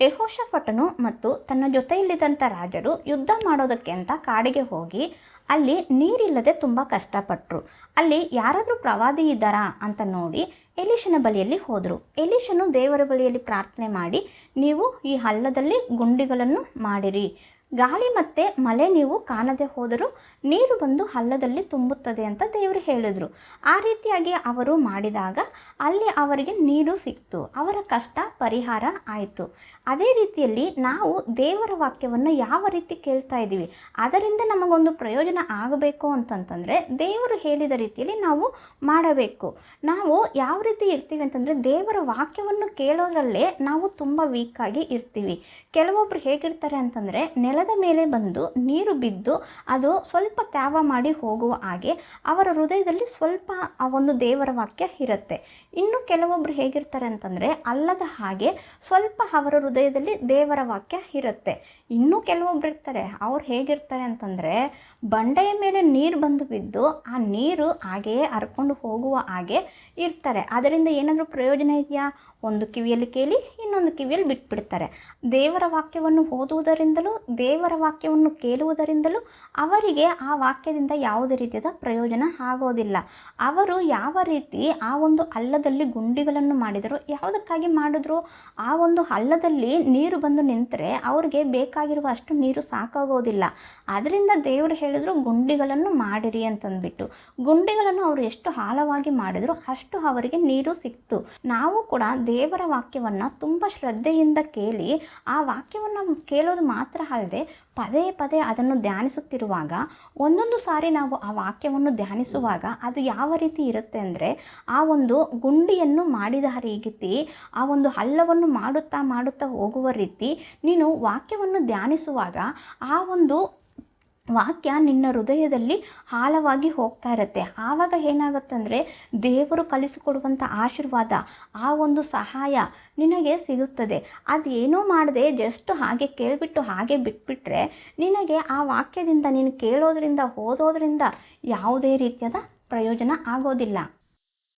ಯೆಹೋಷಾಫಾಟನು ಮತ್ತು ತನ್ನ ಜೊತೆಯಲ್ಲಿದ್ದಂಥ ರಾಜರು ಯುದ್ಧ ಮಾಡೋದಕ್ಕೆ ಅಂತ ಕಾಡಿಗೆ ಹೋಗಿ ಅಲ್ಲಿ ನೀರಿಲ್ಲದೆ ತುಂಬ ಕಷ್ಟಪಟ್ಟರು. ಅಲ್ಲಿ ಯಾರಾದರೂ ಪ್ರವಾದಿ ಇದ್ದಾರಾ ಅಂತ ನೋಡಿ ಎಲೀಷನ ಬಳಿಯಲ್ಲಿ ಹೋದರು. ಎಲೀಷನು ದೇವರ ಬಳಿಯಲ್ಲಿ ಪ್ರಾರ್ಥನೆ ಮಾಡಿ, ನೀವು ಈ ಹಳ್ಳದಲ್ಲಿ ಗುಂಡಿಗಳನ್ನು ಮಾಡಿರಿ, ಗಾಳಿ ಮತ್ತು ಮಳೆ ನೀವು ಕಾಣದೆ ಹೋದರೂ ನೀರು ಬಂದು ಹಳ್ಳದಲ್ಲಿ ತುಂಬುತ್ತದೆ ಅಂತ ದೇವರು ಹೇಳಿದರು. ಆ ರೀತಿಯಾಗಿ ಅವರು ಮಾಡಿದಾಗ ಅಲ್ಲಿ ಅವರಿಗೆ ನೀರು ಸಿಕ್ತು, ಅವರ ಕಷ್ಟ ಪರಿಹಾರ ಆಯಿತು. ಅದೇ ರೀತಿಯಲ್ಲಿ ನಾವು ದೇವರ ವಾಕ್ಯವನ್ನು ಯಾವ ರೀತಿ ಕೇಳ್ತಾ ಇದ್ದೀವಿ, ಅದರಿಂದ ನಮಗೊಂದು ಪ್ರಯೋಜನ ಆಗಬೇಕು ಅಂತಂತಂದರೆ ದೇವರು ಹೇಳಿದ ರೀತಿಯಲ್ಲಿ ನಾವು ಮಾಡಬೇಕು. ನಾವು ಯಾವ ರೀತಿ ಇರ್ತೀವಿ ಅಂತಂದರೆ ದೇವರ ವಾಕ್ಯವನ್ನು ಕೇಳೋದ್ರಲ್ಲೇ ನಾವು ತುಂಬ ವೀಕಾಗಿ ಇರ್ತೀವಿ. ಕೆಲವೊಬ್ರು ಹೇಗಿರ್ತಾರೆ ಅಂತಂದರೆ ನೆಲದ ಮೇಲೆ ಬಂದು ನೀರು ಬಿದ್ದು ಅದು ಸ್ವಲ್ಪ ತ್ಯಾವ ಮಾಡಿ ಹೋಗುವ ಹಾಗೆ ಅವರ ಹೃದಯದಲ್ಲಿ ಸ್ವಲ್ಪ ಆ ಒಂದು ದೇವರ ವಾಕ್ಯ ಇರುತ್ತೆ. ಇನ್ನು ಕೆಲವೊಬ್ರು ಹೇಗಿರ್ತಾರೆ ಅಂತಂದರೆ ಅಲ್ಲದ ಹಾಗೆ ಸ್ವಲ್ಪ ಅವರ ಹೃದಯದಲ್ಲಿ ದೇವರ ವಾಕ್ಯ ಇರುತ್ತೆ. ಇನ್ನೂ ಕೆಲವೊಬ್ರು ಇರ್ತಾರೆ, ಅವ್ರು ಹೇಗಿರ್ತಾರೆ ಅಂತಂದರೆ ಬಂಡೆಯ ಮೇಲೆ ನೀರು ಬಂದು ಬಿದ್ದು ಆ ನೀರು ಹಾಗೆಯೇ ಹರ್ಕೊಂಡು ಹೋಗುವ ಹಾಗೆ ಇರ್ತಾರೆ. ಅದರಿಂದ ಏನಾದರೂ ಪ್ರಯೋಜನ ಇದೆಯಾ? ಒಂದು ಕಿವಿಯಲ್ಲಿ ಕೇಳಿ ಇನ್ನೊಂದು ಕಿವಿಯಲ್ಲಿ ಬಿಟ್ಬಿಡ್ತಾರೆ. ದೇವರ ವಾಕ್ಯವನ್ನು ಓದುವುದರಿಂದಲೂ ದೇವರ ವಾಕ್ಯವನ್ನು ಕೇಳುವುದರಿಂದಲೂ ಅವರಿಗೆ ಆ ವಾಕ್ಯದಿಂದ ಯಾವುದೇ ರೀತಿಯಾದ ಪ್ರಯೋಜನ ಆಗೋದಿಲ್ಲ. ಅವರು ಯಾವ ರೀತಿ ಆ ಒಂದು ಹಳ್ಳದಲ್ಲಿ ಗುಂಡಿಗಳನ್ನು ಮಾಡಿದರು, ಯಾವುದಕ್ಕಾಗಿ ಮಾಡಿದ್ರು? ಆ ಒಂದು ಹಳ್ಳದಲ್ಲಿ ನೀರು ಬಂದು ನಿಂತರೆ ಅವ್ರಿಗೆ ಬೇಕಾಗಿರುವ ಅಷ್ಟು ನೀರು ಸಾಕಾಗೋದಿಲ್ಲ. ಅದರಿಂದ ದೇವರು ಹೇಳಿದ್ರು ಗುಂಡಿಗಳನ್ನು ಮಾಡಿರಿ ಅಂತಂದ್ಬಿಟ್ಟು. ಗುಂಡಿಗಳನ್ನು ಅವರು ಎಷ್ಟು ಆಳವಾಗಿ ಮಾಡಿದ್ರು ಅಷ್ಟು ಅವರಿಗೆ ನೀರು ಸಿಕ್ತು. ನಾವು ಕೂಡ ದೇವರ ವಾಕ್ಯವನ್ನು ತುಂಬ ಶ್ರದ್ಧೆಯಿಂದ ಕೇಳಿ ಆ ವಾಕ್ಯವನ್ನು ಕೇಳೋದು ಮಾತ್ರ ಅಲ್ಲದೆ ಪದೇ ಪದೇ ಅದನ್ನು ಧ್ಯಾನಿಸುತ್ತಿರುವಾಗ ಒಂದೊಂದು ಸಾರಿ ನಾವು ಆ ವಾಕ್ಯವನ್ನು ಧ್ಯಾನಿಸುವಾಗ ಅದು ಯಾವ ರೀತಿ ಇರುತ್ತೆ ಅಂದರೆ ಆ ಒಂದು ಗುಂಡಿಯನ್ನು ಮಾಡಿದ ರೀತಿ ಆ ಒಂದು ಹಳ್ಳವನ್ನು ಮಾಡುತ್ತಾ ಮಾಡುತ್ತಾ ಹೋಗುವ ರೀತಿ ನೀನು ವಾಕ್ಯವನ್ನು ಧ್ಯಾನಿಸುವಾಗ ಆ ಒಂದು ವಾಕ್ಯ ನಿನ್ನ ಹೃದಯದಲ್ಲಿ ಆಳವಾಗಿ ಹೋಗ್ತಾ ಇರುತ್ತೆ. ಆವಾಗ ಏನಾಗುತ್ತಂದರೆ ದೇವರು ಕಲಿಸಿಕೊಡುವಂಥ ಆಶೀರ್ವಾದ, ಆ ಒಂದು ಸಹಾಯ ನಿನಗೆ ಸಿಗುತ್ತದೆ. ಅದೇನೂ ಮಾಡದೆ ಜಸ್ಟ್ ಹಾಗೆ ಕೇಳಿಬಿಟ್ಟು ಹಾಗೆ ಬಿಟ್ಬಿಟ್ರೆ ನಿನಗೆ ಆ ವಾಕ್ಯದಿಂದ ನೀನು ಕೇಳೋದ್ರಿಂದ ಓದೋದ್ರಿಂದ ಯಾವುದೇ ರೀತಿಯಾದ ಪ್ರಯೋಜನ ಆಗೋದಿಲ್ಲ.